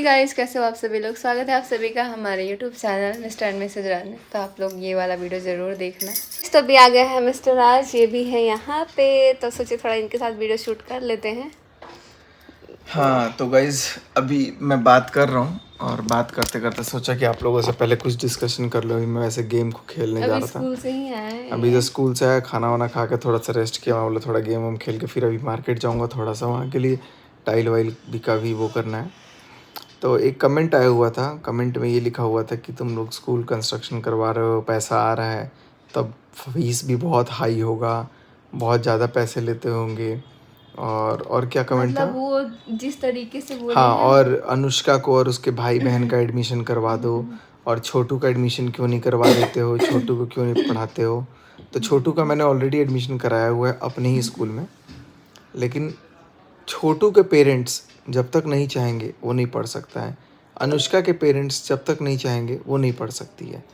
Guys, कैसे हो आप सभी लोग। स्वागत है आप सभी का हमारे YouTube channel Mr and Mrs Raj में। तो आप लोग ये वाला वीडियो ज़रूर देखना। तो अभी आ गया है मिस्टर राज, ये भी है यहाँ पे, तो सोचे थोड़ा इनके साथ वीडियो शूट कर लेते हैं। हाँ तो गाइज अभी मैं बात कर रहा हूँ और बात करते करते सोचा कि आप लोगों से पहले कुछ डिस्कशन कर लो। मैं वैसे गेम को खेलने जा अभी रहा था। स्कूल से ही आए अभी जब स्कूल से आया, खाना वाना खा के थोड़ा सा रेस्ट किया। मैं बोला थोड़ा गेम वम खेल के फिर अभी मार्केट जाऊँगा, थोड़ा सा वहाँ के लिए टाइल वाइल भी का भी वो करना है। तो एक कमेंट आया हुआ था, कमेंट में ये लिखा हुआ था कि तुम लोग स्कूल कंस्ट्रक्शन करवा रहे हो, पैसा आ रहा है, तब फीस भी बहुत हाई होगा, बहुत ज़्यादा पैसे लेते होंगे। और क्या कमेंट था? मतलब वो जिस तरीके से बोले हाँ, हैं और अनुष्का को और उसके भाई बहन का एडमिशन करवा दो, और छोटू का एडमिशन क्यों नहीं करवा देते हो, छोटू को क्यों नहीं पढ़ाते हो। तो छोटू का मैंने ऑलरेडी एडमिशन कराया हुआ है अपने ही स्कूल में, लेकिन छोटू के पेरेंट्स जब तक नहीं चाहेंगे वो नहीं पढ़ सकता है। अनुष्का के पेरेंट्स जब तक नहीं चाहेंगे वो नहीं पढ़ सकती है।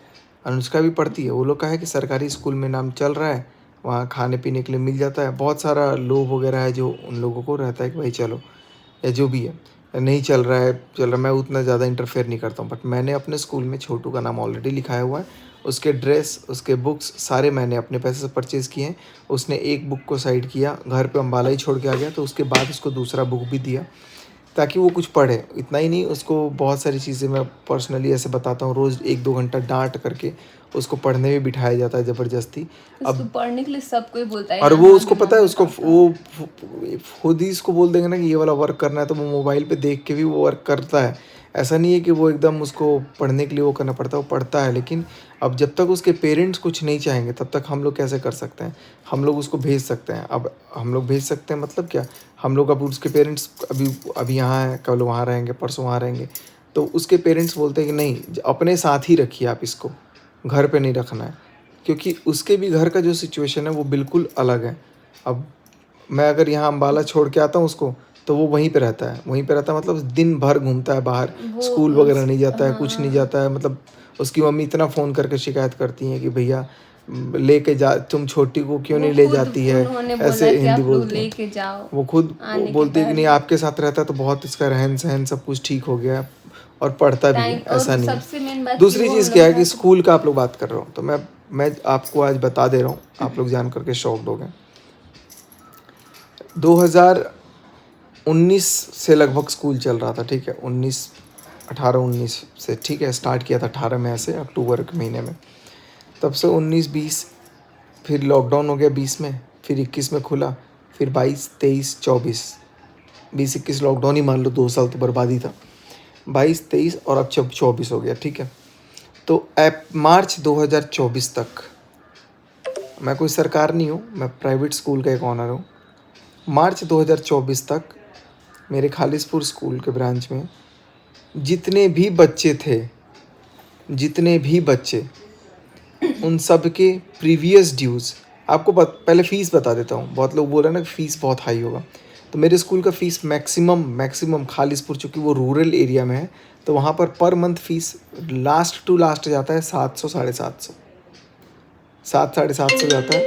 अनुष्का भी पढ़ती है, वो लोग का है कि सरकारी स्कूल में नाम चल रहा है, वहाँ खाने पीने के लिए मिल जाता है, बहुत सारा लोभ वगैरह है जो उन लोगों को रहता है कि भाई चलो, या जो भी है। नहीं चल रहा है, चल रहा है, मैं उतना ज़्यादा इंटरफेयर नहीं करता हूँ। बट मैंने अपने स्कूल में छोटू का नाम ऑलरेडी लिखाया हुआ है। उसके ड्रेस, उसके बुक्स सारे मैंने अपने पैसे से परचेज़ किए हैं। उसने एक बुक को साइड किया, घर पे अम्बाला ही छोड़ के आ गया, तो उसके बाद उसको दूसरा बुक भी दिया ताकि वो कुछ पढ़े। इतना ही नहीं, उसको बहुत सारी चीज़ें मैं पर्सनली ऐसे बताता हूँ, रोज़ 1-2 घंटा डांट करके उसको पढ़ने में बिठाया जाता है ज़बरदस्ती। उसको पढ़ने के लिए सब कोई बोलता है और वो यहाँ उसको पता है, उसको वो खुद ही इसको बोल देंगे ना कि ये वाला वर्क करना है, तो वो मोबाइल पे देख के भी वो वर्क करता है। ऐसा नहीं है कि वो एकदम उसको पढ़ने के लिए वो करना पड़ता है, वो पढ़ता है। लेकिन अब जब तक उसके पेरेंट्स कुछ नहीं चाहेंगे तब तक हम लोग कैसे कर सकते हैं? हम लोग उसको भेज सकते हैं। अब हम लोग भेज सकते हैं मतलब क्या, हम लोग अब उसके पेरेंट्स अभी अभी यहाँ हैं, कल वहाँ रहेंगे, परसों वहाँ रहेंगे, तो उसके पेरेंट्स बोलते हैं कि नहीं, अपने साथ ही रखिए आप इसको, घर पे नहीं रखना है। क्योंकि उसके भी घर का जो सिचुएशन है वो बिल्कुल अलग है। अब मैं अगर यहाँ अम्बाला छोड़ के आता हूँ उसको, तो वो वहीं पे रहता है, वहीं पे रहता है मतलब दिन भर घूमता है बाहर, स्कूल वगैरह नहीं जाता है, कुछ नहीं जाता है। मतलब उसकी मम्मी इतना फ़ोन करके शिकायत करती हैं कि भैया लेके जा, तुम छोटी को क्यों नहीं ले जाती है, ऐसे हिंदी बोलते हैं। लेके जाओ वो खुद आने के बोलती है कि नहीं, बाद आपके साथ रहता है तो बहुत इसका रहन सहन सब कुछ ठीक हो गया है, और पढ़ता भी है, टाइम। ऐसा और नहीं है। सबसे मेन बात कि दूसरी वो हम चीज़ क्या लोग है कि साथ स्कूल का आप लोग बात कर रहे हो, तो मैं आपको आज बता दे रहा हूँ, आप लोग जान करके शॉक्ड हो गए। 2019 से लगभग स्कूल चल रहा था, ठीक है, 19 से, ठीक है, स्टार्ट किया था 18 में, ऐसे अक्टूबर के महीने में। तब से 19-20, फिर लॉकडाउन हो गया 20 में, फिर 21 में खुला, फिर 22, 23, 24, 20-21 लॉकडाउन ही मान लो, 2 साल तो बर्बादी था। 22, 23 और अब 24 हो गया, ठीक है। तो मार्च 2024 तक, मैं कोई सरकार नहीं हूँ, मैं प्राइवेट स्कूल का एक ऑनर हूँ। मार्च 2024 तक मेरे खालिसपुर स्कूल के ब्रांच में जितने भी बच्चे थे, जितने भी बच्चे, उन सब के प्रीवियस ड्यूज़, आपको पहले फ़ीस बता देता हूँ। बहुत लोग बोल रहे हैं ना कि फ़ीस बहुत हाई होगा, तो मेरे स्कूल का फ़ीस मैक्सिमम खालिसपुर, चूँकि वो रूरल एरिया में है, तो वहाँ पर month fees last to last जाता है 700, 750, 700-750 जाता है।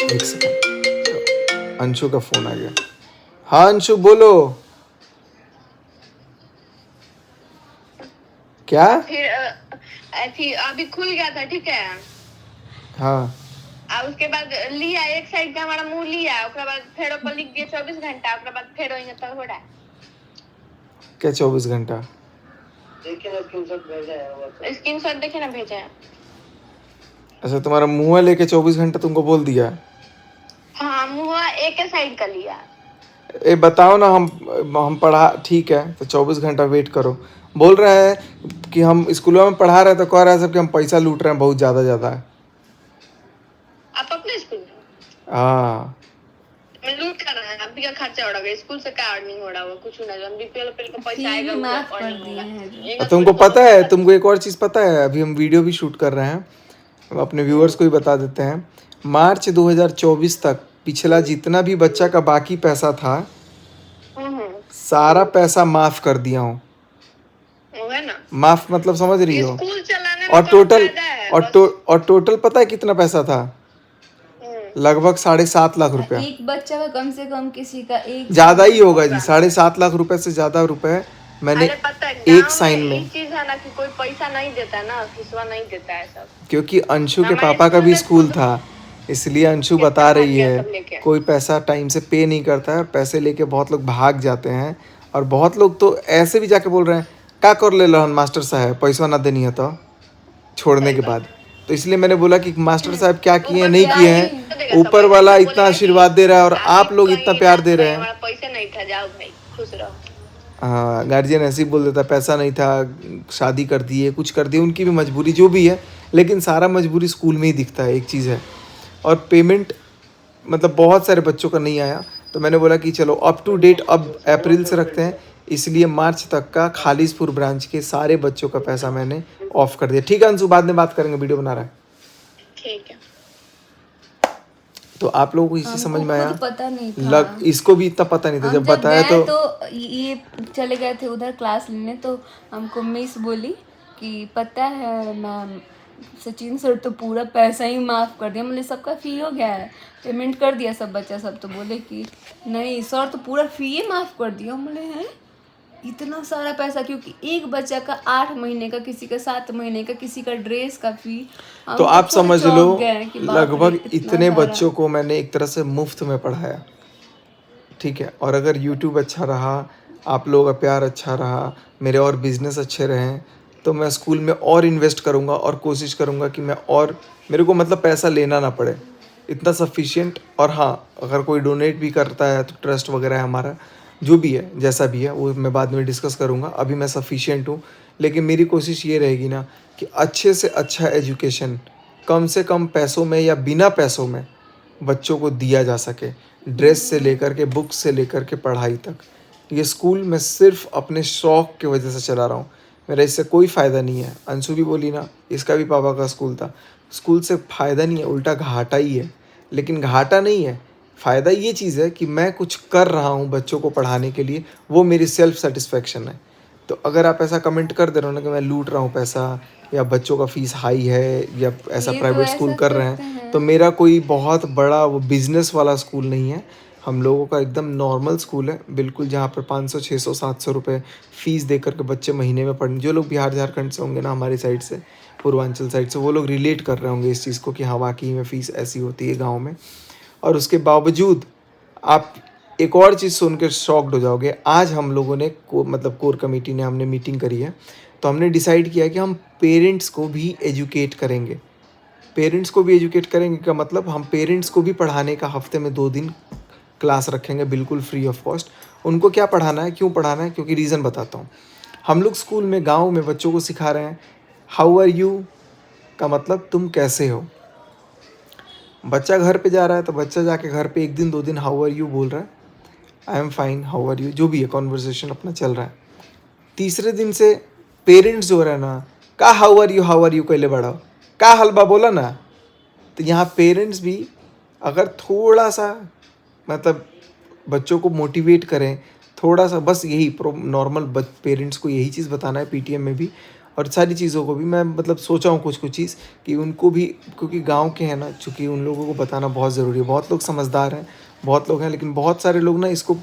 एक सेकंड, अंशु का फ़ोन आ गया। हाँ अंशु बोलो। क्या? फिर ऐसी अभी खुल गया था, ठीक है। हाँ, अब उसके बाद लिया एक साइड का हमारा मुंह लिया, उसके बाद फिर ऊपर लिख दिया 24 घंटा, उसके बाद फिर वही तक हो रहा है। क्या 24 घंटा? देखिए ना स्क्रीनशॉट भेजा है, स्क्रीनशॉट देखिए ना भेजा है। अच्छा, तुम्हारा मुँह लेके 24 घंटा तुमको बोल दिया? हाँ, मुंह एक साइड का लिया। ए बताओ ना, हम पढ़ा, ठीक है, तो 24 घंटा वेट करो। बोल रहा है कि हम स्कूलों में पढ़ा रहे, तो कह रहा है सब कि हम पैसा लूट रहे हैं, बहुत ज़्यादा ज़्यादा है। आप अपने स्कूल में हाँ, लूट कर रहे हैं, अभी का खर्चा हो रहा है, स्कूल से क्या अर्निंग हो रहा होगा, कुछ नहीं, हम बीपीएल का पैसा फी आएगा, भी माफ कर अर्निंग दिए हैं। और तुमको पता है, तुमको एक और चीज़ पता है, अभी हम वीडियो भी शूट कर रहे हैं, हम अपने व्यूअर्स को भी बता देते हैं। मार्च 2024 तक पिछला जितना भी बच्चा का बाकी पैसा था, सारा पैसा माफ़ कर दिया हूँ। ना, माफ़ मतलब समझ रही हो? स्कूल चलाने में और बहुत टोटल फायदा है, और टोटल पता है कितना पैसा था? लगभग 7.5 लाख रुपया, एक बच्चा का कम से कम किसी का एक ज़्यादा ही होगा जी। 7.5 लाख रुपए से ज़्यादा रुपए मैंने अरे पता है एक गाँव साइन में में, ये चीज है ना कि कोई पैसा नहीं देता ना, फीसवा नहीं देता है सब। क्योंकि अंशु के हमारे पापा का स्कूल भी में स्कूल खुद था, इसलिए अंशु कितना बता भाग रही गया है सब लेके। कोई पैसा टाइम से पे नहीं करता है और पैसे लेके बहुत लोग भाग जाते हैं। और बहुत लोग तो ऐसे भी जाके बोल रहे हैं क्या कर ले लो मास्टर साहब, पैसा ना देनी है तो छोड़ने के बाद। तो इसलिए मैंने बोला कि मास्टर साहब क्या किए हैं ऊपर नहीं से किए आगे हैं, तो देगा, ऊपर सब वाला ऐसे इतना बोलेगा कि आशीर्वाद दे रहा है और आगे आप लोग इतना कहीं प्यार ना दे तो रहे भाई हैं। हमारा पैसे नहीं था, जाओ भाई खुश रहो। हाँ, गार्जियन ऐसे ही बोल देता पैसा नहीं था, शादी कर दिए, कुछ कर दिए, उनकी भी मजबूरी जो भी है, लेकिन सारा मजबूरी स्कूल में ही दिखता है, एक चीज़ है। और पेमेंट मतलब बहुत सारे बच्चों का नहीं आया, तो मैंने बोला कि चलो अप टू डेट अब अप्रैल से रखते हैं, इसलिए मार्च तक का खालिसपुर ब्रांच के सारे बच्चों का पैसा मैंने ऑफ कर दिया। ठीक है अंशु, बाद में बात करेंगे, वीडियो बना रहा है। ठीक है। तो आप लोगों को इसी हमको समझ में आया? खुद पता नहीं था। इसको भी इतना पता नहीं था, हम जब जब बताया गए तो तो ये चले गए थे उधर क्लास लेने, तो हमको मिस बोली कि पता है मैम सचिन सर तो पूरा पैसा ही माफ़ कर दिया। मतलब सबका फ़ी हो गया है, पेमेंट कर दिया सब बच्चा सब। तो बोले कि नहीं सर तो पूरा फ़ी ही माफ़ कर दिया। बोले हैं इतना सारा पैसा, क्योंकि एक बच्चा का 8 महीने का, किसी का 7 महीने का, किसी का ड्रेस का फ़ी। तो आप समझ लो लगभग इतना इतने सारा। बच्चों को मैंने एक तरह से मुफ्त में पढ़ाया, ठीक है। और अगर यूट्यूब अच्छा रहा, आप लोगों का प्यार अच्छा रहा, मेरे और बिजनेस अच्छे रहें, तो मैं स्कूल में और इन्वेस्ट करूँगा और कोशिश करूँगा कि मैं और, मेरे को मतलब पैसा लेना ना पड़े, इतना सफिशिएंट। और हाँ, अगर कोई डोनेट भी करता है तो ट्रस्ट वगैरह है हमारा, जो भी है जैसा भी है वो मैं बाद में डिस्कस करूँगा। अभी मैं सफिशिएंट हूँ, लेकिन मेरी कोशिश ये रहेगी ना कि अच्छे से अच्छा एजुकेशन कम से कम पैसों में या बिना पैसों में बच्चों को दिया जा सके। ड्रेस से लेकर के, बुक्स से लेकर के, पढ़ाई तक। ये स्कूल मैं सिर्फ अपने शौक़ की वजह से चला रहा हूँ, मेरा इससे कोई फ़ायदा नहीं है। अंशु भी बोली ना, इसका भी पापा का स्कूल था, स्कूल से फ़ायदा नहीं है, उल्टा घाटा ही है। लेकिन घाटा नहीं है, फ़ायदा ये चीज़ है कि मैं कुछ कर रहा हूँ बच्चों को पढ़ाने के लिए, वो मेरी सेल्फ सेटिस्फेक्शन है। तो अगर आप ऐसा कमेंट कर दे रहे हो ना कि मैं लूट रहा हूँ पैसा, या बच्चों का फ़ीस हाई है, या ऐसा ये तो प्राइवेट ऐसा स्कूल कर रहे करते हैं, हैं। तो मेरा कोई बहुत बड़ा वो बिज़नेस वाला स्कूल नहीं है। हम लोगों का एकदम नॉर्मल स्कूल है बिल्कुल, जहाँ पर 500 600 700 रुपये फ़ीस दे करके बच्चे महीने में पढ़ने। जो लोग बिहार झारखंड से होंगे ना, हमारी साइड से, पूर्वांचल साइड से, वो लोग रिलेट कर रहे होंगे इस चीज़ को कि हाँ वाकई में फ़ीस ऐसी होती है गाँव में। और उसके बावजूद आप एक और चीज़ सुन के शॉक्ड हो जाओगे। आज हम लोगों ने मतलब कोर कमेटी ने हमने मीटिंग करी है, तो हमने डिसाइड किया कि हम पेरेंट्स को भी एजुकेट करेंगे। पेरेंट्स को भी एजुकेट करेंगे का मतलब हम पेरेंट्स को भी पढ़ाने का हफ्ते में 2 दिन क्लास रखेंगे बिल्कुल फ्री ऑफ कॉस्ट। उनको क्या पढ़ाना है, क्यों पढ़ाना है, क्योंकि रीज़न बताता हूँ। हम लोग स्कूल में गाँव में बच्चों को सिखा रहे हैं हाउ आर यू का मतलब तुम कैसे हो। बच्चा घर पे जा रहा है तो बच्चा जाके घर पे 1 दिन 2 दिन हाउ आर यू बोल रहा है, I am fine, how are you, जो भी है कॉन्वर्सेशन अपना चल रहा है। तीसरे दिन से पेरेंट्स जो रहा है ना, का हाउ आर यू कहले बढ़ाओ, का हलवा बोला ना। तो यहाँ पेरेंट्स भी अगर थोड़ा सा मतलब बच्चों को मोटिवेट करें, थोड़ा सा, बस यही नॉर्मल पेरेंट्स को यही चीज़ बताना है पीटीएम में भी, और सारी चीज़ों को भी मैं मतलब सोचा हूँ कुछ चीज़ कि उनको भी, क्योंकि गांव के हैं ना, चूँकि उन लोगों को बताना बहुत ज़रूरी है। बहुत लोग समझदार हैं, बहुत लोग हैं, लेकिन बहुत सारे लोग ना इसको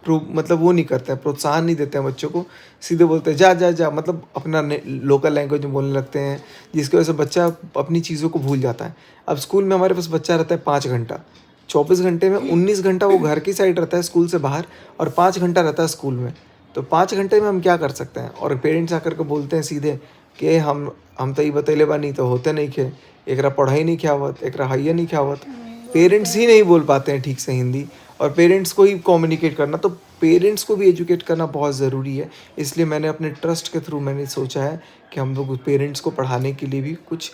मतलब वो नहीं करते हैं, प्रोत्साहन नहीं देते हैं बच्चों को, सीधे बोलते हैं जा जा जा, मतलब अपना लोकल लैंग्वेज में बोलने लगते हैं, जिसकी वजह से बच्चा अपनी चीज़ों को भूल जाता है। अब स्कूल में हमारे पास बच्चा रहता है 5 घंटा, 24 घंटे में 19 घंटा वो घर की साइड रहता है स्कूल से बाहर, और 5 घंटा रहता है स्कूल में। तो 5 घंटे में हम क्या कर सकते हैं? और पेरेंट्स आकर के बोलते हैं सीधे कि हम तो ये बतैले बानी तो होते नहीं खे, एकरा पढ़ाई नहीं ख्यावत, एकरा हाइया नहीं ख्यावत। पेरेंट्स ही नहीं बोल पाते हैं ठीक से हिंदी, और पेरेंट्स को ही कम्युनिकेट करना, तो पेरेंट्स को भी एजुकेट करना बहुत ज़रूरी है। इसलिए मैंने अपने ट्रस्ट के थ्रू मैंने सोचा है कि हम लोग पेरेंट्स को पढ़ाने के लिए भी, कुछ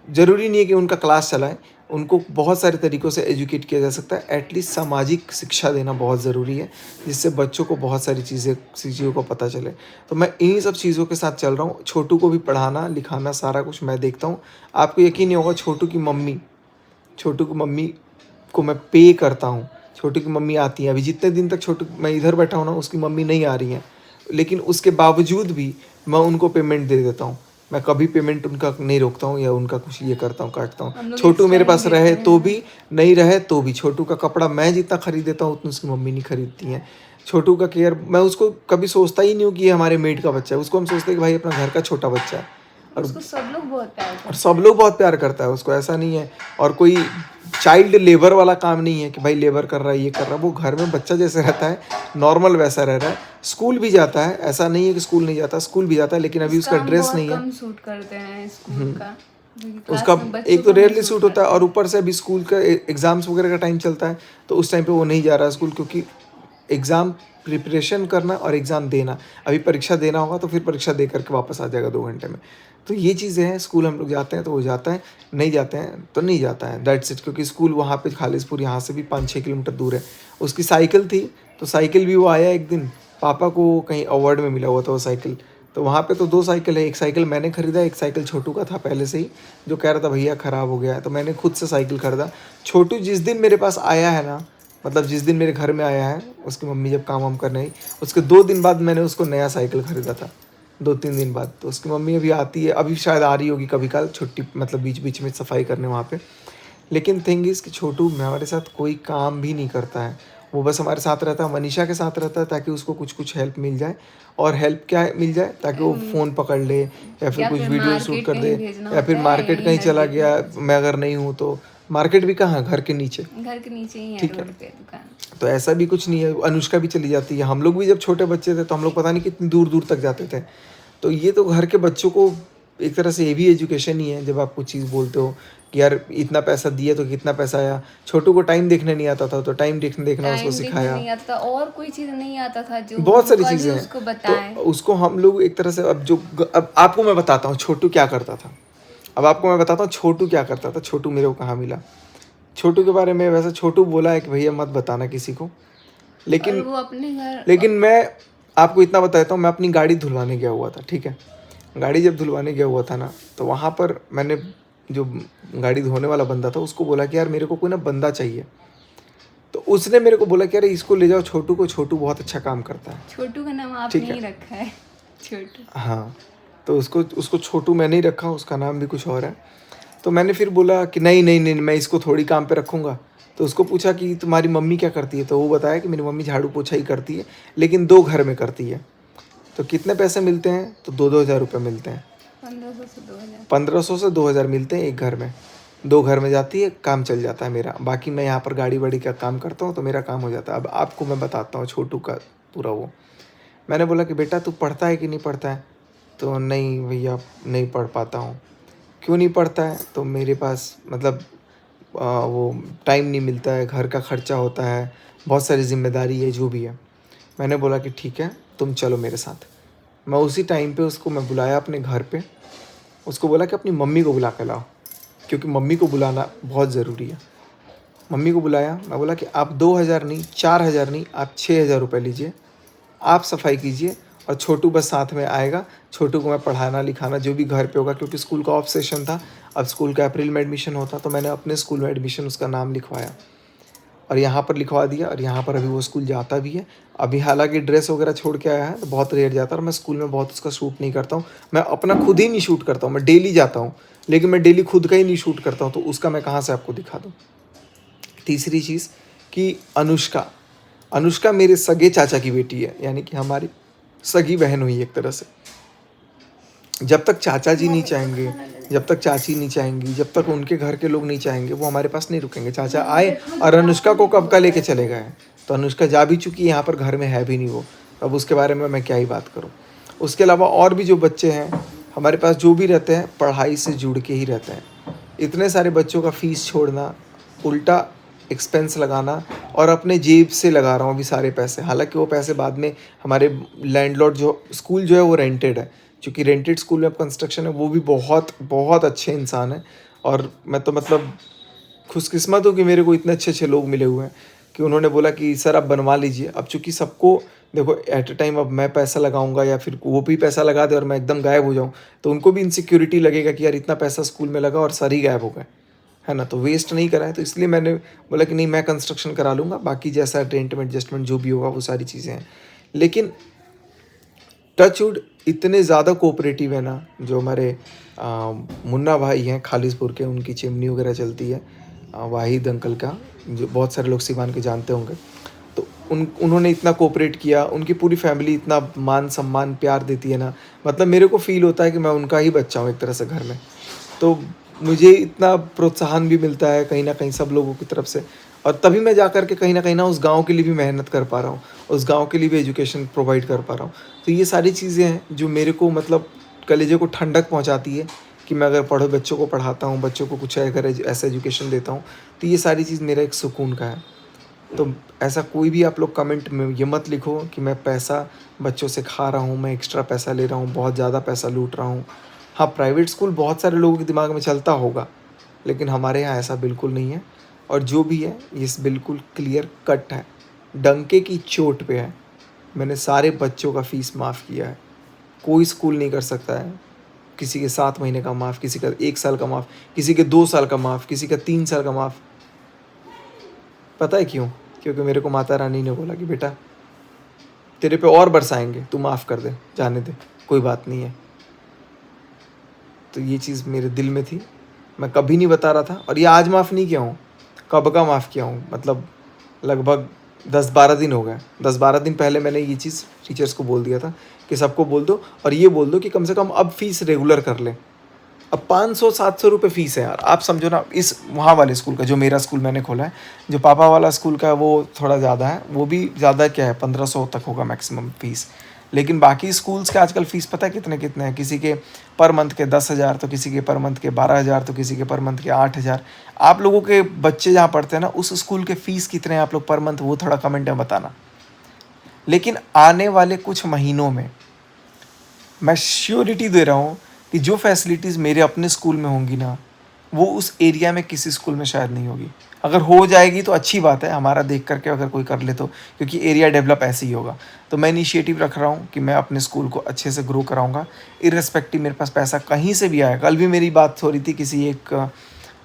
ज़रूरी नहीं है कि उनका क्लास चलाएं, उनको बहुत सारे तरीक़ों से एजुकेट किया जा सकता है। एटलीस्ट सामाजिक शिक्षा देना बहुत ज़रूरी है, जिससे बच्चों को बहुत सारी चीज़ों को पता चले। तो मैं इन्हीं सब चीज़ों के साथ चल रहा हूँ। छोटू को भी पढ़ाना लिखाना सारा कुछ मैं देखता हूँ। आपको यकीन नहीं होगा, छोटू की मम्मी को मैं पे करता हूँ। छोटू की मम्मी आती हैं, अभी जितने दिन तक छोटू मैं इधर बैठा हूँ ना, उसकी मम्मी नहीं आ रही हैं, लेकिन उसके बावजूद भी मैं उनको पेमेंट दे देता हूँ। मैं कभी पेमेंट उनका नहीं रोकता हूँ या उनका कुछ ये करता हूँ काटता हम हूँ। लोग छोटू मेरे extra पास ही रहे देते तो हैं। भी, नहीं रहे तो भी, छोटू का कपड़ा मैं जितना खरीद देता हूँ उतना उसकी मम्मी नहीं खरीदती हैं। छोटू का केयर मैं उसको कभी सोचता ही नहीं हूँ कि ये हमारे मेड का बच्चा है, उसको हम सोचते हैं कि भाई अपना घर का छोटा बच्चा है। और उसको सब लोग बहुत प्यार और करते सब लोग बहुत प्यार करता है उसको, ऐसा नहीं है। और कोई चाइल्ड लेबर वाला काम नहीं है कि भाई लेबर कर रहा है ये कर रहा है, वो घर में बच्चा जैसे रहता है नॉर्मल वैसा रह रहा है। स्कूल भी जाता है, ऐसा नहीं है कि स्कूल नहीं जाता, स्कूल भी जाता है, लेकिन हैं। अभी उसका हम ड्रेस बहुत नहीं है। कम सूट करते हैं स्कूल का, क्योंकि क्लास उसका में बच्चों एक तो को नहीं रेयरली सूट होता है करते और हैं। ऊपर से अभी स्कूल का एग्ज़ाम्स वगैरह का टाइम चलता है, तो उस टाइम पे वो नहीं जा रहा है स्कूल, क्योंकि एग्ज़ाम प्रिपरेशन करना और एग्ज़ाम देना, अभी परीक्षा देना होगा तो फिर परीक्षा दे करके वापस आ जाएगा 2 घंटे में। तो ये चीज़ें हैं, स्कूल हम लोग जाते हैं तो वो जाता है, नहीं जाते हैं तो नहीं जाता है, दैट्स इट। क्योंकि स्कूल वहाँ पे खालिसपुर यहाँ से भी 5-6 किलोमीटर दूर है। उसकी साइकिल थी तो साइकिल भी वो आया एक दिन, पापा को कहीं अवार्ड में मिला हुआ था वो साइकिल, तो वहाँ पे तो 2 साइकिल है, एक साइकिल मैंने खरीदा, एक साइकिल छोटू का था पहले से ही, जो कह रहा था भैया ख़राब हो गया है, तो मैंने खुद से साइकिल खरीदा। छोटू जिस दिन मेरे पास आया है ना, मतलब जिस दिन मेरे घर में आया है, उसकी मम्मी जब काम वाम करने आई, उसके 2 दिन बाद मैंने उसको नया साइकिल खरीदा था, 2-3 दिन बाद। तो उसकी मम्मी अभी आती है, अभी शायद आ रही होगी कभी कल छुट्टी, मतलब बीच बीच में सफाई करने वहाँ पे। लेकिन थिंग इज़ कि छोटू हमारे साथ कोई काम भी नहीं करता है, वो बस हमारे साथ रहता है, मनीषा के साथ रहता है, ताकि उसको कुछ कुछ हेल्प मिल जाए। और हेल्प क्या मिल जाए, ताकि वो फ़ोन पकड़ ले या फिर या कुछ फिर वीडियो शूट मार्केट कर दे, कहीं भेजना या फिर होता है, मार्केट यहीं कहीं चला नजदीक गया, में मैं अगर नहीं हूँ तो। मार्केट भी कहाँ, घर के नीचे। घर के नीचे ही है, ठीक है। रोड पे दुकान। तो ऐसा भी कुछ नहीं है, अनुष्का भी चली जाती है। हम लोग भी जब छोटे बच्चे थे तो हम लोग पता नहीं कितनी दूर दूर तक जाते थे। तो ये तो घर के बच्चों को एक तरह से ये भी एजुकेशन ही है, जब आप कुछ चीज़ बोलते हो कि यार इतना पैसा दिया तो कितना पैसा आया। छोटू को टाइम देखने नहीं आता था, तो टाइम देखना उसको टाइम देखने सिखाया। नहीं आता था और कोई चीज़ नहीं आता था जो बहुत सारी जो चीज़ें हैं, उसको बताएं। तो उसको हम लोग एक तरह से अब आपको मैं बताता हूँ छोटू क्या करता था। अब आपको मैं बताता हूँ छोटू क्या करता था, छोटू मेरे को कहाँ मिला। छोटू के बारे में वैसे छोटू बोला है कि भैया मत बताना किसी को, और लेकिन वो अपने घर मैं आपको इतना बता देता हूँ। मैं अपनी गाड़ी धुलवाने गया हुआ था, ठीक है। गाड़ी जब धुलवाने गया हुआ था ना, तो वहाँ पर मैंने जो गाड़ी धोने वाला बंदा था उसको बोला कि यार मेरे को कोई ना बंदा चाहिए। तो उसने मेरे को बोला कि यार इसको ले जाओ छोटू को, छोटू बहुत अच्छा काम करता है। छोटू का नाम आपने ठीक ही है। रखा है, छोटू। हाँ, तो उसको छोटू मैंने ही रखा, उसका नाम भी कुछ और है। तो मैंने फिर बोला कि नहीं नहीं नहीं, मैं इसको थोड़ी काम पे रखूँगा। तो उसको पूछा कि तुम्हारी मम्मी क्या करती है, तो वो बताया कि मेरी मम्मी झाड़ू पोछा ही करती है, लेकिन 2 घर में करती है। तो कितने पैसे मिलते हैं, तो 2-2 हज़ार रुपये मिलते हैं। 1500 से 2000। 1500 से 2000 मिलते हैं एक घर में। 2 घर में जाती है, काम चल जाता है मेरा। बाकी मैं यहाँ पर गाड़ी वाड़ी का काम करता हूँ तो मेरा काम हो जाता है। अब आपको मैं बताता हूँ छोटू का पूरा वो। मैंने बोला कि बेटा तू पढ़ता है कि नहीं पढ़ता है, तो नहीं भैया नहीं पढ़ पाता हूँ। क्यों नहीं पढ़ता है, तो मेरे पास मतलब वो टाइम नहीं मिलता है, घर का खर्चा होता है, बहुत सारी जिम्मेदारी है, जो भी है। मैंने बोला कि ठीक है तुम चलो मेरे साथ। मैं उसी टाइम पे उसको मैं बुलाया अपने घर पे, उसको बोला कि अपनी मम्मी को बुला के लाओ, क्योंकि मम्मी को बुलाना बहुत ज़रूरी है। मम्मी को बुलाया, मैं बोला कि आप 2000 नहीं, 4000 नहीं, आप 6000 रुपये लीजिए, आप सफाई कीजिए और छोटू बस साथ में आएगा। छोटू को मैं पढ़ाना लिखाना जो भी घर पे होगा, क्योंकि स्कूल का ऑफ सेशन था, अब स्कूल का अप्रैल में एडमिशन होता, तो मैंने अपने स्कूल में एडमिशन उसका नाम लिखवाया और यहाँ पर लिखवा दिया, और यहाँ पर अभी वो स्कूल जाता भी है। अभी हालांकि ड्रेस वगैरह छोड़ के आया है तो बहुत रेयर जाता है, और मैं स्कूल में बहुत उसका शूट नहीं करता हूँ। मैं अपना खुद ही नहीं शूट करता हूँ, मैं डेली जाता हूँ, लेकिन मैं डेली खुद का ही नहीं शूट करता हूँ, तो उसका मैं कहाँ से आपको दिखा दूँ। तीसरी चीज़ कि अनुष्का मेरे सगे चाचा की बेटी है, यानी कि हमारी सगी बहन हुई एक तरह से। जब तक चाचा जी नहीं चाहेंगे, जब तक चाची नहीं चाहेंगी, जब तक उनके घर के लोग नहीं चाहेंगे, वो हमारे पास नहीं रुकेंगे। चाचा आए और अनुष्का को कब का लेके चले गए, तो अनुष्का जा भी चुकी है, यहाँ पर घर में है भी नहीं वो, अब उसके बारे में मैं क्या ही बात करूँ। उसके अलावा और भी जो बच्चे हैं हमारे पास, जो भी रहते हैं पढ़ाई से जुड़ के ही रहते हैं। इतने सारे बच्चों का फ़ीस छोड़ना, उल्टा एक्सपेंस लगाना, और अपने जेब से लगा रहा हूँ अभी सारे पैसे। हालांकि वो पैसे बाद में हमारे लैंडलॉर्ड, जो स्कूल जो है वो रेंटेड है, क्योंकि रेंटेड स्कूल में अब कंस्ट्रक्शन है, वो भी बहुत बहुत अच्छे इंसान हैं। और मैं तो मतलब खुशकिस्मत हूँ कि मेरे को इतने अच्छे अच्छे लोग मिले हुए हैं कि उन्होंने बोला कि सर आप बनवा लीजिए। अब चूँकि सबको देखो एट अ टाइम, अब मैं पैसा लगाऊंगा या फिर वो भी पैसा लगा दे और मैं एकदम गायब हो जाऊँ, तो उनको भी इनसिक्योरिटी लगेगा कि यार इतना पैसा स्कूल में लगा और सर ही गायब हो गए, है ना, तो वेस्ट नहीं कराए। तो इसलिए मैंने बोला कि नहीं, मैं कंस्ट्रक्शन करा लूँगा, बाकी जैसा रेंट में एडजस्टमेंट जो भी होगा वो सारी चीज़ें हैं। लेकिन टचवुड इतने ज़्यादा कोऑपरेटिव है ना, जो हमारे मुन्ना भाई हैं खालिसपुर के, उनकी चिमनी वगैरह चलती है वाहिद अंकल का, जो बहुत सारे लोग सिवान के जानते होंगे। तो उन्होंने इतना कोऑपरेट किया, उनकी पूरी फैमिली इतना मान सम्मान प्यार देती है ना, मतलब मेरे को फ़ील होता है कि मैं उनका ही बच्चा हूँ एक तरह से घर में। तो मुझे इतना प्रोत्साहन भी मिलता है कहीं ना कहीं सब लोगों की तरफ से, और तभी मैं जा कर के कहीं ना उस गांव के लिए भी मेहनत कर पा रहा हूँ, उस गांव के लिए भी एजुकेशन प्रोवाइड कर पा रहा हूँ। तो ये सारी चीज़ें हैं जो मेरे को मतलब कलेजे को ठंडक पहुँचाती है कि मैं अगर बच्चों को पढ़ाता हूँ, बच्चों को कुछ अगर ऐसा एजुकेशन देता हूँ, तो ये सारी चीज़ मेरा एक सुकून का है। तो ऐसा कोई भी आप लोग कमेंट में ये मत लिखो कि मैं पैसा बच्चों से खा रहा हूँ, मैं एक्स्ट्रा पैसा ले रहा हूँ, बहुत ज़्यादा पैसा लूट रहा हूँ। हाँ, प्राइवेट स्कूल बहुत सारे लोगों के दिमाग में चलता होगा, लेकिन हमारे यहाँ ऐसा बिल्कुल नहीं है। और जो भी है ये बिल्कुल क्लियर कट है, डंके की चोट पे है। मैंने सारे बच्चों का फ़ीस माफ़ किया है। कोई स्कूल नहीं कर सकता है। किसी के 7 महीने का माफ़, किसी का 1 साल का माफ़, किसी के 2 साल का माफ़, किसी का 3 साल का माफ़। पता है क्यों? क्योंकि मेरे को माता रानी ने बोला कि बेटा तेरे पे और बरसाएंगे, तू माफ़ कर दे, जाने दे, कोई बात नहीं है। तो ये चीज़ मेरे दिल में थी, मैं कभी नहीं बता रहा था, और ये आज माफ़ नहीं किया हूँ, कब का माफ़ किया हूँ, मतलब लगभग 10-12 दिन हो गए। 10-12 दिन पहले मैंने ये चीज़ टीचर्स को बोल दिया था कि सबको बोल दो, और ये बोल दो कि कम से कम अब फ़ीस रेगुलर कर लें। अब 500-700 रुपये फ़ीस है यार, आप समझो ना। इस वहाँ वाले स्कूल का, जो मेरा स्कूल मैंने खोला है, जो पापा वाला स्कूल का है वो थोड़ा ज़्यादा है, वो भी ज़्यादा क्या है 1500 तक होगा मैक्सिमम फ़ीस। लेकिन बाकी स्कूल्स के आजकल फ़ीस पता है कितने कितने हैं? किसी के पर मंथ के 10,000, तो किसी के पर मंथ के 12,000, तो किसी के पर मंथ के 8,000। आप लोगों के बच्चे जहाँ पढ़ते हैं ना, उस स्कूल के फ़ीस कितने हैं आप लोग पर मंथ, वो थोड़ा कमेंट में बताना। लेकिन आने वाले कुछ महीनों में मैं श्योरिटी दे रहा हूँ कि जो फैसिलिटीज़ मेरे अपने स्कूल में होंगी ना, वो उस एरिया में किसी स्कूल में शायद नहीं होगी। अगर हो जाएगी तो अच्छी बात है, हमारा देख करके अगर कोई कर ले तो, क्योंकि एरिया डेवलप ऐसे ही होगा। तो मैं इनिशिएटिव रख रहा हूँ कि मैं अपने स्कूल को अच्छे से ग्रो कराऊँगा, इर्रेस्पेक्टिव मेरे पास पैसा कहीं से भी आए। कल भी मेरी बात हो रही थी किसी एक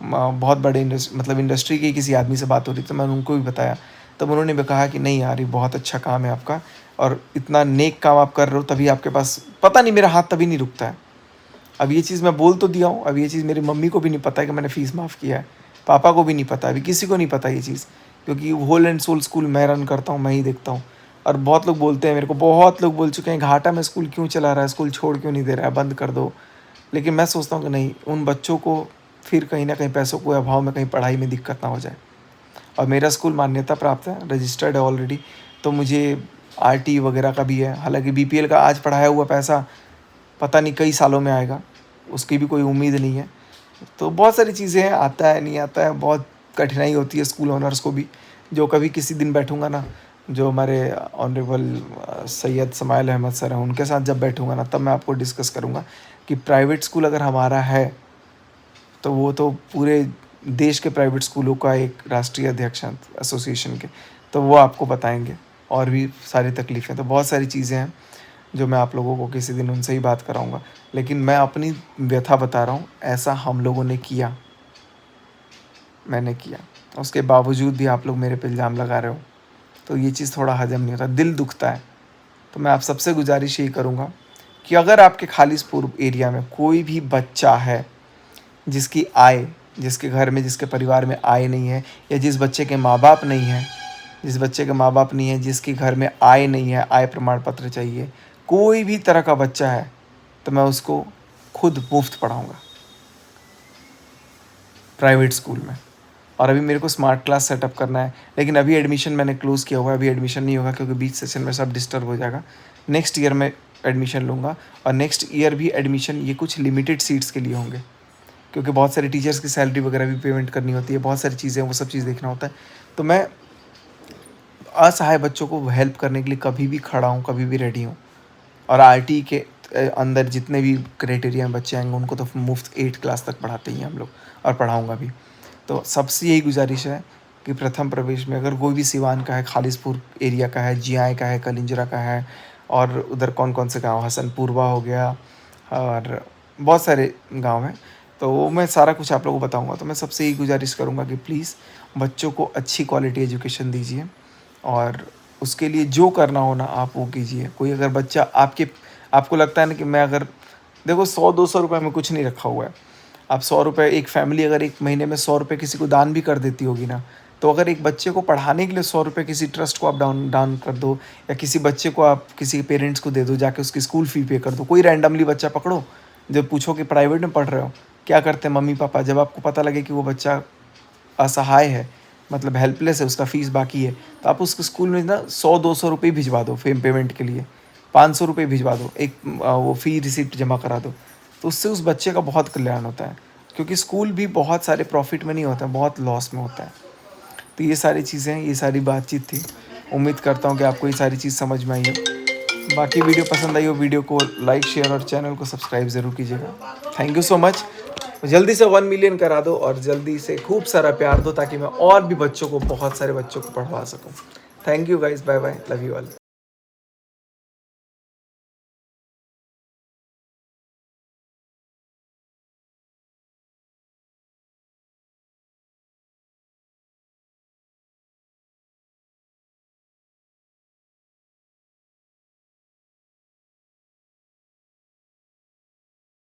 बहुत बड़े इंडस्ट्री के किसी आदमी से बात हो रही थी, तो मैंने उनको भी बताया। तब उन्होंने भी कहा कि नहीं यार, ये बहुत अच्छा काम है आपका, और इतना नेक काम आप कर रहे हो, तभी आपके पास, पता नहीं मेरा हाथ तभी नहीं रुकता है। अब ये चीज़ मैं बोल तो दिया हूँ, अब ये चीज़ मेरी मम्मी को भी नहीं पता है कि मैंने फ़ीस माफ़ किया है, पापा को भी नहीं पता, अभी किसी को नहीं पता ये चीज़, क्योंकि होल एंड सोल स्कूल मैं रन करता हूँ, मैं ही देखता हूँ। और बहुत लोग बोलते हैं मेरे को, बहुत लोग बोल चुके हैं घाटा में स्कूल क्यों चला रहा है, स्कूल छोड़ क्यों नहीं दे रहा है, बंद कर दो। लेकिन मैं सोचता हूँ कि नहीं, उन बच्चों को फिर कहीं ना कहीं पैसों के अभाव में कहीं पढ़ाई में दिक्कत ना हो जाए। और मेरा स्कूल मान्यता प्राप्त है, रजिस्टर्ड है ऑलरेडी, तो मुझे आरटी वगैरह का भी है। हालांकि बीपीएल का आज पढ़ाया हुआ पैसा पता नहीं कई सालों में आएगा, उसकी भी कोई उम्मीद नहीं है। तो बहुत सारी चीज़ें हैं, आता है नहीं आता है, बहुत कठिनाई होती है स्कूल ओनर्स को भी। जो कभी किसी दिन बैठूंगा ना, जो हमारे ऑनरेबल सैयद समाइल अहमद सर हैं, उनके साथ जब बैठूंगा ना, तब मैं आपको डिस्कस करूंगा कि प्राइवेट स्कूल अगर हमारा है तो वो तो पूरे देश के प्राइवेट स्कूलों का एक राष्ट्रीय अध्यक्ष हैं एसोसिएशन के, तो वो आपको बताएंगे। और भी सारी तकलीफ़ें, तो बहुत सारी चीज़ें हैं जो मैं आप लोगों को किसी दिन उनसे ही बात कराऊंगा। लेकिन मैं अपनी व्यथा बता रहा हूँ, ऐसा हम लोगों ने किया, मैंने किया, उसके बावजूद भी आप लोग मेरे पे इल्ज़ाम लगा रहे हो, तो ये चीज़ थोड़ा हजम नहीं होता, दिल दुखता है। तो मैं आप सबसे गुजारिश यही करूँगा कि अगर आपके खालिसपुर एरिया में कोई भी बच्चा है जिसकी आय, जिसके घर में, जिसके परिवार में आय नहीं है, या जिस बच्चे के माँ बाप नहीं है, जिसके घर में आय नहीं है, आय प्रमाण पत्र चाहिए, कोई भी तरह का बच्चा है, तो मैं उसको खुद मुफ्त पढ़ाऊँगा प्राइवेट स्कूल में। और अभी मेरे को स्मार्ट क्लास सेटअप करना है, लेकिन अभी एडमिशन मैंने क्लोज़ किया हुआ है, अभी एडमिशन नहीं होगा क्योंकि बीच सेशन में सब डिस्टर्ब हो जाएगा। नेक्स्ट ईयर में एडमिशन लूँगा, और नेक्स्ट ईयर भी एडमिशन ये कुछ लिमिटेड सीट्स के लिए होंगे, क्योंकि बहुत सारे टीचर्स की सैलरी वगैरह भी पेमेंट करनी होती है, बहुत सारी चीज़ें, वो सब चीज़ देखना होता है। तो मैं असहाय बच्चों को हेल्प करने के लिए कभी भी खड़ा हूँ, कभी भी रेडी हूँ। और आरटी के अंदर जितने भी क्राइटेरिया में बच्चे आएंगे उनको तो मुफ्त 8 क्लास तक पढ़ाते ही हैं हम लोग, और पढ़ाऊँगा भी। तो सबसे यही गुजारिश है कि प्रथम प्रवेश में अगर कोई भी सिवान का है, खालिसपुर एरिया का है, जियाए का है, कलिंजरा का है, और उधर कौन कौन से गांव, हसनपुरवा हो गया, और बहुत सारे गांव हैं, तो वो मैं सारा कुछ आप लोगों को बताऊंगा। तो मैं सबसे यही गुजारिश करूंगा कि प्लीज़ बच्चों को अच्छी क्वालिटी एजुकेशन दीजिए, और उसके लिए जो करना हो ना आप वो कीजिए। कोई अगर बच्चा आपको लगता है ना कि मैं अगर देखो 100-200 रुपये में कुछ नहीं रखा हुआ है। आप 100 रुपये एक फैमिली अगर एक महीने में 100 रुपये किसी को दान भी कर देती होगी ना, तो अगर एक बच्चे को पढ़ाने के लिए 100 रुपये किसी ट्रस्ट को आप दान कर दो, या किसी बच्चे को आप किसी पेरेंट्स को दे दो, जाके उसकी स्कूल फ़ी पे कर दो। कोई रैंडमली बच्चा पकड़ो, जब पूछो कि प्राइवेट में पढ़ रहे हो, क्या करते हैं मम्मी पापा, जब आपको पता लगे कि वो बच्चा असहाय है, मतलब हेल्पलेस है, उसका फ़ीस बाकी है, तो आप उसके स्कूल में ना 100-200 रुपये भिजवा दो पेमेंट के लिए, 500 रुपये भिजवा दो, एक वो फ़ी रिसिप्ट जमा करा दो। तो उससे उस बच्चे का बहुत कल्याण होता है, क्योंकि स्कूल भी बहुत सारे प्रॉफिट में नहीं होता है, बहुत लॉस में होता है। तो ये सारी चीज़ें, ये सारी बातचीत थी। उम्मीद करता हूँ कि आपको ये सारी चीज़ समझ में आई हो। बाकी वीडियो पसंद आई हो, वीडियो को लाइक, शेयर और चैनल को सब्सक्राइब ज़रूर कीजिएगा। Thank you so much. जल्दी से 1 मिलियन करा दो और जल्दी से खूब सारा प्यार दो, ताकि मैं और भी बच्चों को, बहुत सारे बच्चों को पढ़वा सकूँ। Thank you guys, bye bye, love you all.